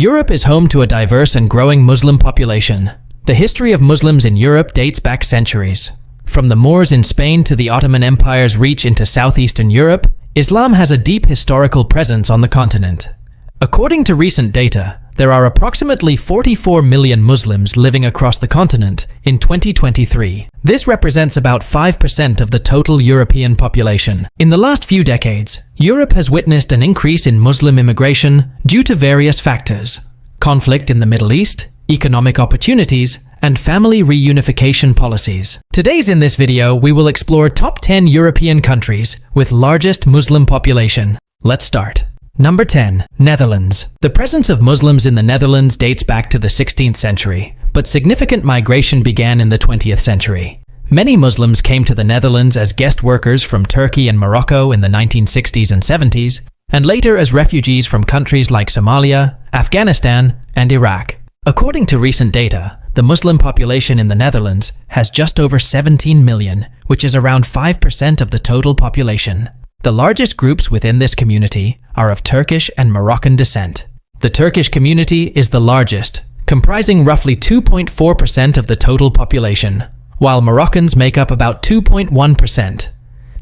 Europe is home to a diverse and growing Muslim population. The history of Muslims in Europe dates back centuries. From the Moors in Spain to the Ottoman Empire's reach into southeastern Europe, Islam has a deep historical presence on the continent. According to recent data, there are approximately 44 million Muslims living across the continent in 2023. This represents about 5% of the total European population. In the last few decades, Europe has witnessed an increase in Muslim immigration due to various factors: conflict in the Middle East, economic opportunities, and family reunification policies. Today's in this video, we will explore top 10 European countries with largest Muslim population. Let's start. Number 10. Netherlands. The presence of Muslims in the Netherlands dates back to the 16th century, but significant migration began in the 20th century. Many Muslims came to the Netherlands as guest workers from Turkey and Morocco in the 1960s and 70s, and later as refugees from countries like Somalia, Afghanistan, and Iraq. According to recent data, the Muslim population in the Netherlands has just over 17 million, which is around 5% of the total population. The largest groups within this community are of Turkish and Moroccan descent. The Turkish community is the largest, comprising roughly 2.4% of the total population, while Moroccans make up about 2.1%.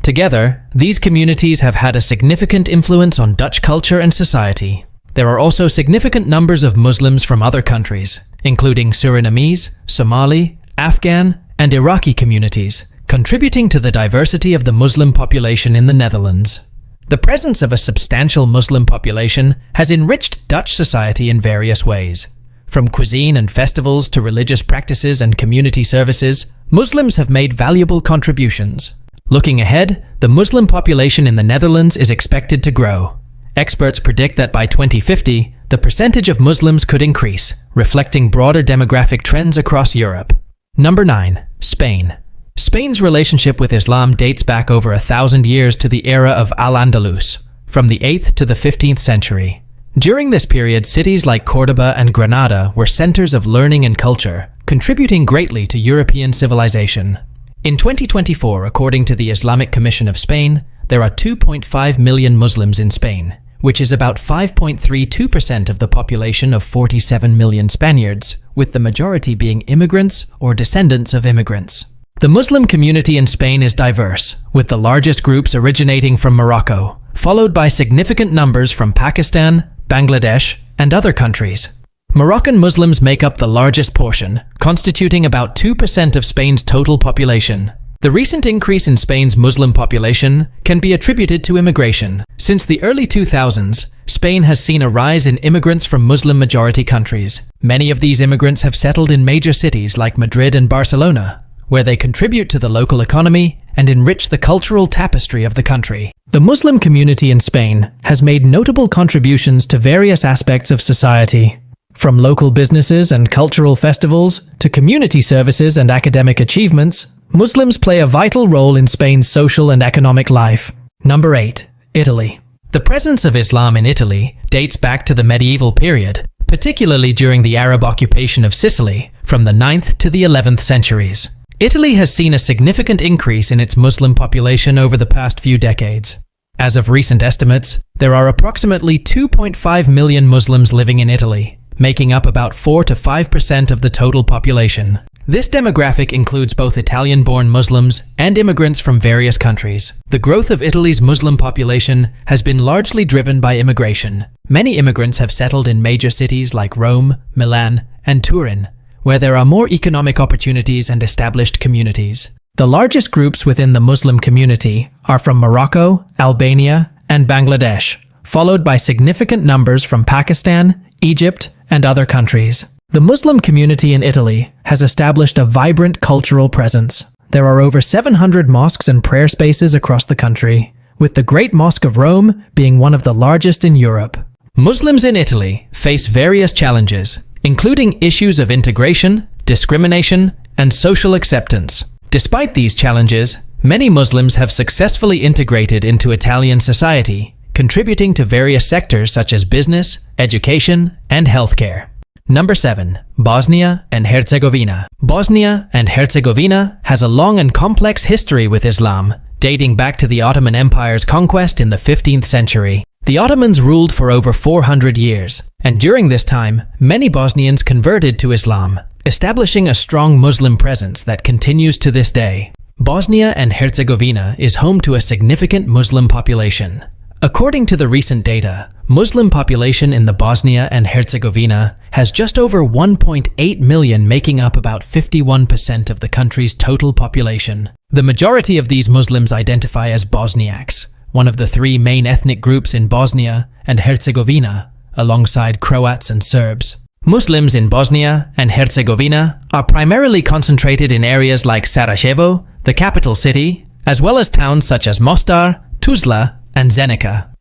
Together, these communities have had a significant influence on Dutch culture and society. There are also significant numbers of Muslims from other countries, including Surinamese, Somali, Afghan, and Iraqi communities, contributing to the diversity of the Muslim population in the Netherlands. The presence of a substantial Muslim population has enriched Dutch society in various ways. From cuisine and festivals to religious practices and community services, Muslims have made valuable contributions. Looking ahead, the Muslim population in the Netherlands is expected to grow. Experts predict that by 2050, the percentage of Muslims could increase, reflecting broader demographic trends across Europe. Number 9. Spain. Spain's relationship with Islam dates back over 1,000 years to the era of Al-Andalus, from the 8th to the 15th century. During this period, cities like Córdoba and Granada were centers of learning and culture, contributing greatly to European civilization. In 2024, according to the Islamic Commission of Spain, there are 2.5 million Muslims in Spain, which is about 5.32% of the population of 47 million Spaniards, with the majority being immigrants or descendants of immigrants. The Muslim community in Spain is diverse, with the largest groups originating from Morocco, followed by significant numbers from Pakistan, Bangladesh, and other countries. Moroccan Muslims make up the largest portion, constituting about 2% of Spain's total population. The recent increase in Spain's Muslim population can be attributed to immigration. Since the early 2000s, Spain has seen a rise in immigrants from Muslim-majority countries. Many of these immigrants have settled in major cities like Madrid and Barcelona, where they contribute to the local economy and enrich the cultural tapestry of the country. The Muslim community in Spain has made notable contributions to various aspects of society. From local businesses and cultural festivals to community services and academic achievements, Muslims play a vital role in Spain's social and economic life. Number 8. Italy. The presence of Islam in Italy dates back to the medieval period, particularly during the Arab occupation of Sicily from the 9th to the 11th centuries. Italy has seen a significant increase in its Muslim population over the past few decades. As of recent estimates, there are approximately 2.5 million Muslims living in Italy, making up about 4 to 5% of the total population. This demographic includes both Italian-born Muslims and immigrants from various countries. The growth of Italy's Muslim population has been largely driven by immigration. Many immigrants have settled in major cities like Rome, Milan, and Turin, where there are more economic opportunities and established communities. The largest groups within the Muslim community are from Morocco, Albania, and Bangladesh, followed by significant numbers from Pakistan, Egypt, and other countries. The Muslim community in Italy has established a vibrant cultural presence. There are over 700 mosques and prayer spaces across the country, with the Great Mosque of Rome being one of the largest in Europe. Muslims in Italy face various challenges, including issues of integration, discrimination, and social acceptance. Despite these challenges, many Muslims have successfully integrated into Italian society, contributing to various sectors such as business, education, and healthcare. Number 7. Bosnia and Herzegovina. Bosnia and Herzegovina has a long and complex history with Islam, dating back to the Ottoman Empire's conquest in the 15th century. The Ottomans ruled for over 400 years, and during this time, many Bosnians converted to Islam, establishing a strong Muslim presence that continues to this day. Bosnia and Herzegovina is home to a significant Muslim population. According to the recent data, Muslim population in the Bosnia and Herzegovina has just over 1.8 million, making up about 51% of the country's total population. The majority of these Muslims identify as Bosniaks, one of the three main ethnic groups in Bosnia and Herzegovina, alongside Croats and Serbs. Muslims in Bosnia and Herzegovina are primarily concentrated in areas like Sarajevo, the capital city, as well as towns such as Mostar, Tuzla, and Zenica.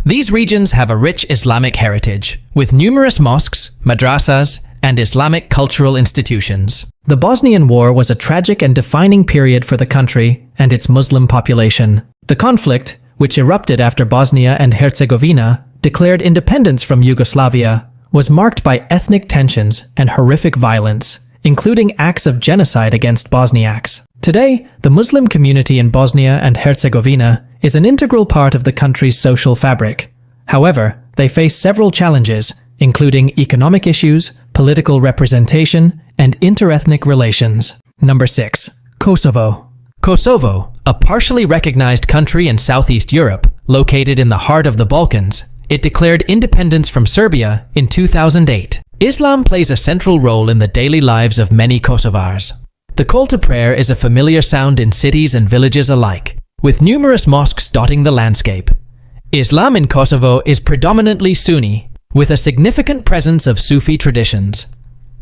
These regions have a rich Islamic heritage, with numerous mosques, madrasas, and Islamic cultural institutions. The Bosnian War was a tragic and defining period for the country and its Muslim population. The conflict, which erupted after Bosnia and Herzegovina declared independence from Yugoslavia, was marked by ethnic tensions and horrific violence, including acts of genocide against Bosniaks. Today, the Muslim community in Bosnia and Herzegovina is an integral part of the country's social fabric. However, they face several challenges, including economic issues, political representation, and interethnic relations. Number 6. Kosovo. Kosovo, a partially recognized country in Southeast Europe, located in the heart of the Balkans, it declared independence from Serbia in 2008. Islam plays a central role in the daily lives of many Kosovars. The call to prayer is a familiar sound in cities and villages alike, with numerous mosques dotting the landscape. Islam in Kosovo is predominantly Sunni, with a significant presence of Sufi traditions.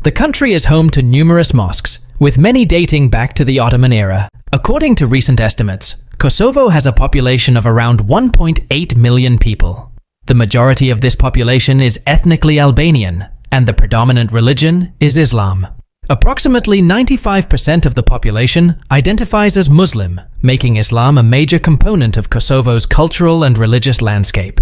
The country is home to numerous mosques, with many dating back to the Ottoman era. According to recent estimates, Kosovo has a population of around 1.8 million people. The majority of this population is ethnically Albanian, and the predominant religion is Islam. Approximately 95% of the population identifies as Muslim, making Islam a major component of Kosovo's cultural and religious landscape.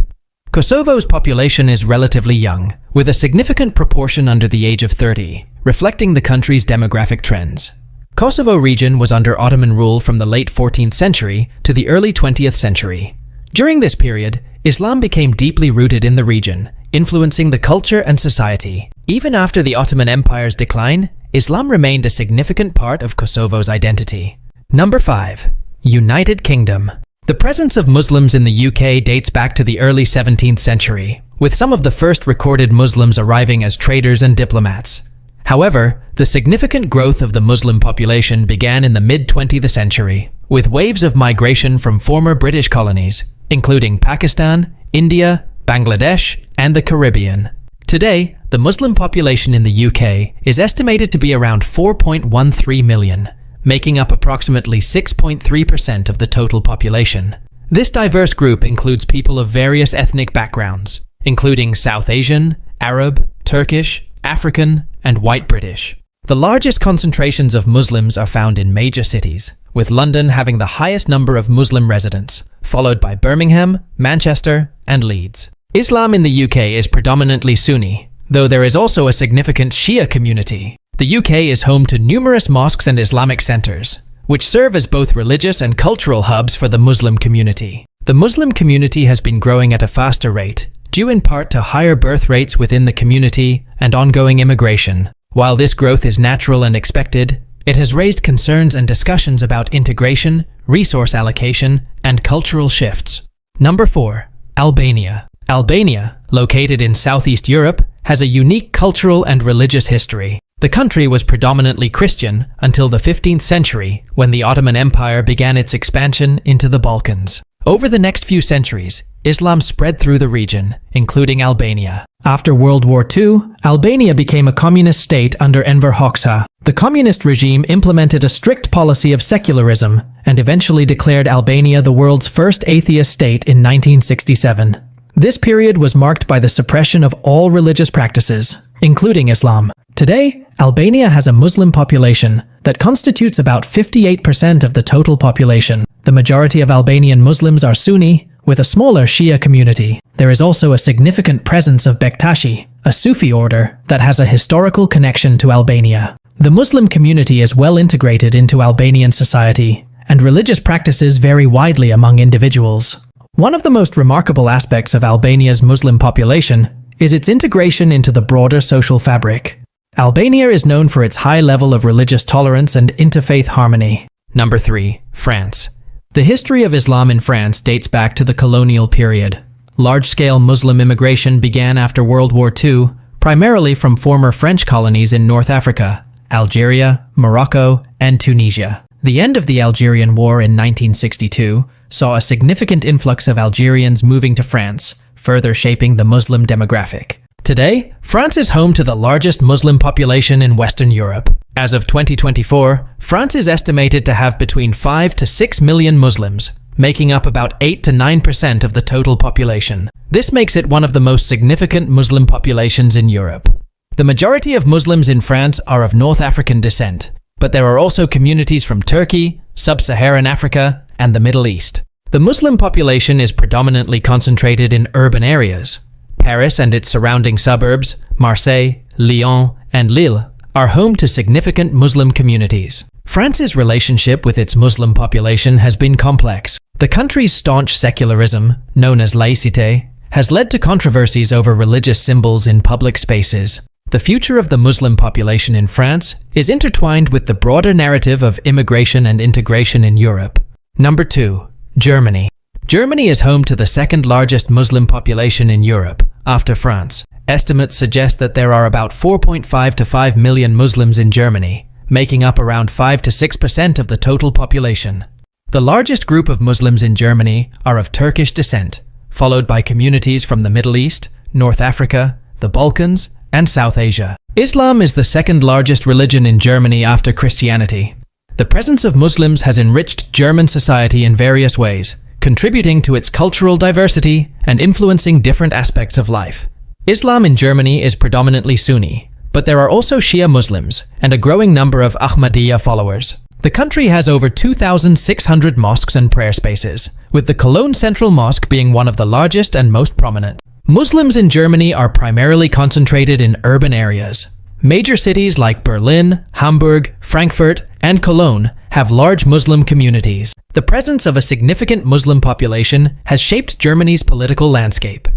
Kosovo's population is relatively young, with a significant proportion under the age of 30, reflecting the country's demographic trends. Kosovo region was under Ottoman rule from the late 14th century to the early 20th century. During this period, Islam became deeply rooted in the region, influencing the culture and society. Even after the Ottoman Empire's decline, Islam remained a significant part of Kosovo's identity. Number 5. United Kingdom. The presence of Muslims in the UK dates back to the early 17th century, with some of the first recorded Muslims arriving as traders and diplomats. However, the significant growth of the Muslim population began in the mid-20th century, with waves of migration from former British colonies, including Pakistan, India, Bangladesh, and the Caribbean. Today, the Muslim population in the UK is estimated to be around 4.13 million, making up approximately 6.3% of the total population. This diverse group includes people of various ethnic backgrounds, including South Asian, Arab, Turkish, African, and White British. The largest concentrations of Muslims are found in major cities, with London having the highest number of Muslim residents, followed by Birmingham, Manchester, and Leeds. Islam in the UK is predominantly Sunni, though there is also a significant Shia community. The UK is home to numerous mosques and Islamic centers, which serve as both religious and cultural hubs for the Muslim community. The Muslim community has been growing at a faster rate, due in part to higher birth rates within the community and ongoing immigration. While this growth is natural and expected, it has raised concerns and discussions about integration, resource allocation, and cultural shifts. Number 4. Albania. Albania, located in Southeast Europe, has a unique cultural and religious history. The country was predominantly Christian until the 15th century, when the Ottoman Empire began its expansion into the Balkans. Over the next few centuries, Islam spread through the region, including Albania. After World War II, Albania became a communist state under Enver Hoxha. The communist regime implemented a strict policy of secularism and eventually declared Albania the world's first atheist state in 1967. This period was marked by the suppression of all religious practices, including Islam. Today, Albania has a Muslim population that constitutes about 58% of the total population. The majority of Albanian Muslims are Sunni, with a smaller Shia community. There is also a significant presence of Bektashi, a Sufi order that has a historical connection to Albania. The Muslim community is well integrated into Albanian society, and religious practices vary widely among individuals. One of the most remarkable aspects of Albania's Muslim population is its integration into the broader social fabric. Albania is known for its high level of religious tolerance and interfaith harmony. Number 3. France. The history of Islam in France dates back to the colonial period. Large-scale Muslim immigration began after World War II, primarily from former French colonies in North Africa, Algeria, Morocco, and Tunisia. The end of the Algerian War in 1962 saw a significant influx of Algerians moving to France, further shaping the Muslim demographic. Today, France is home to the largest Muslim population in Western Europe. As of 2024, France is estimated to have between 5 to 6 million Muslims, making up about 8 to 9% of the total population. This makes it one of the most significant Muslim populations in Europe. The majority of Muslims in France are of North African descent, but there are also communities from Turkey, Sub-Saharan Africa, and the Middle East. The Muslim population is predominantly concentrated in urban areas. Paris and its surrounding suburbs, Marseille, Lyon, and Lille, are home to significant Muslim communities. France's relationship with its Muslim population has been complex. The country's staunch secularism, known as laïcité, has led to controversies over religious symbols in public spaces. The future of the Muslim population in France is intertwined with the broader narrative of immigration and integration in Europe. Number 2. Germany. Germany is home to the second largest Muslim population in Europe, after France. Estimates suggest that there are about 4.5 to 5 million Muslims in Germany, making up around 5 to 6% of the total population. The largest group of Muslims in Germany are of Turkish descent, followed by communities from the Middle East, North Africa, the Balkans, and South Asia. Islam is the second largest religion in Germany after Christianity. The presence of Muslims has enriched German society in various ways, contributing to its cultural diversity and influencing different aspects of life. Islam in Germany is predominantly Sunni, but there are also Shia Muslims and a growing number of Ahmadiyya followers. The country has over 2,600 mosques and prayer spaces, with the Cologne Central Mosque being one of the largest and most prominent. Muslims in Germany are primarily concentrated in urban areas. Major cities like Berlin, Hamburg, Frankfurt, and Cologne have large Muslim communities. The presence of a significant Muslim population has shaped Germany's political landscape.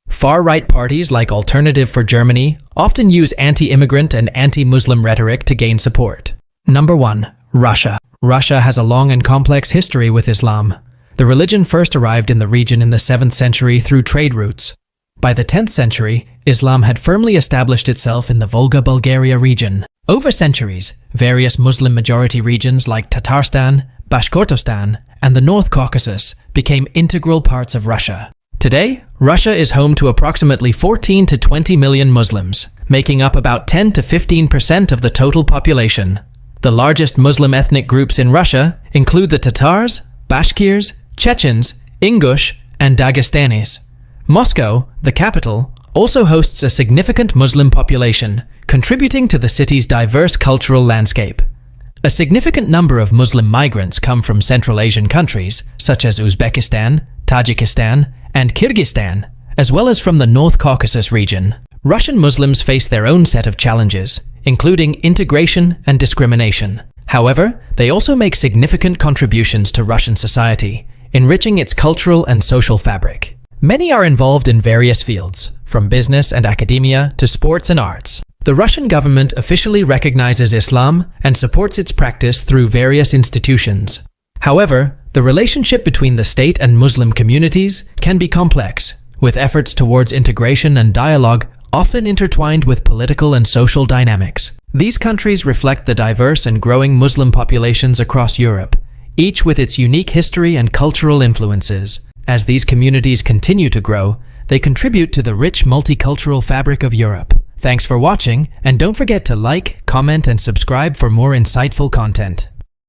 Far-right parties like Alternative for Germany often use anti-immigrant and anti-Muslim rhetoric to gain support. Number 1. Russia. Russia has a long and complex history with Islam. The religion first arrived in the region in the 7th century through trade routes. By the 10th century, Islam had firmly established itself in the Volga-Bulgaria region. Over centuries, various Muslim-majority regions like Tatarstan, Bashkortostan, and the North Caucasus became integral parts of Russia. Today, Russia is home to approximately 14 to 20 million Muslims, making up about 10 to 15% of the total population. The largest Muslim ethnic groups in Russia include the Tatars, Bashkirs, Chechens, Ingush, and Dagestanis. Moscow, the capital, also hosts a significant Muslim population, contributing to the city's diverse cultural landscape. A significant number of Muslim migrants come from Central Asian countries, such as Uzbekistan, Tajikistan, and Kyrgyzstan, as well as from the North Caucasus region. Russian Muslims face their own set of challenges, including integration and discrimination. However, they also make significant contributions to Russian society, enriching its cultural and social fabric. Many are involved in various fields, from business and academia to sports and arts. The Russian government officially recognizes Islam and supports its practice through various institutions. However, the relationship between the state and Muslim communities can be complex, with efforts towards integration and dialogue often intertwined with political and social dynamics. These countries reflect the diverse and growing Muslim populations across Europe, each with its unique history and cultural influences. As these communities continue to grow, they contribute to the rich multicultural fabric of Europe. Thanks for watching, and don't forget to like, comment, and subscribe for more insightful content.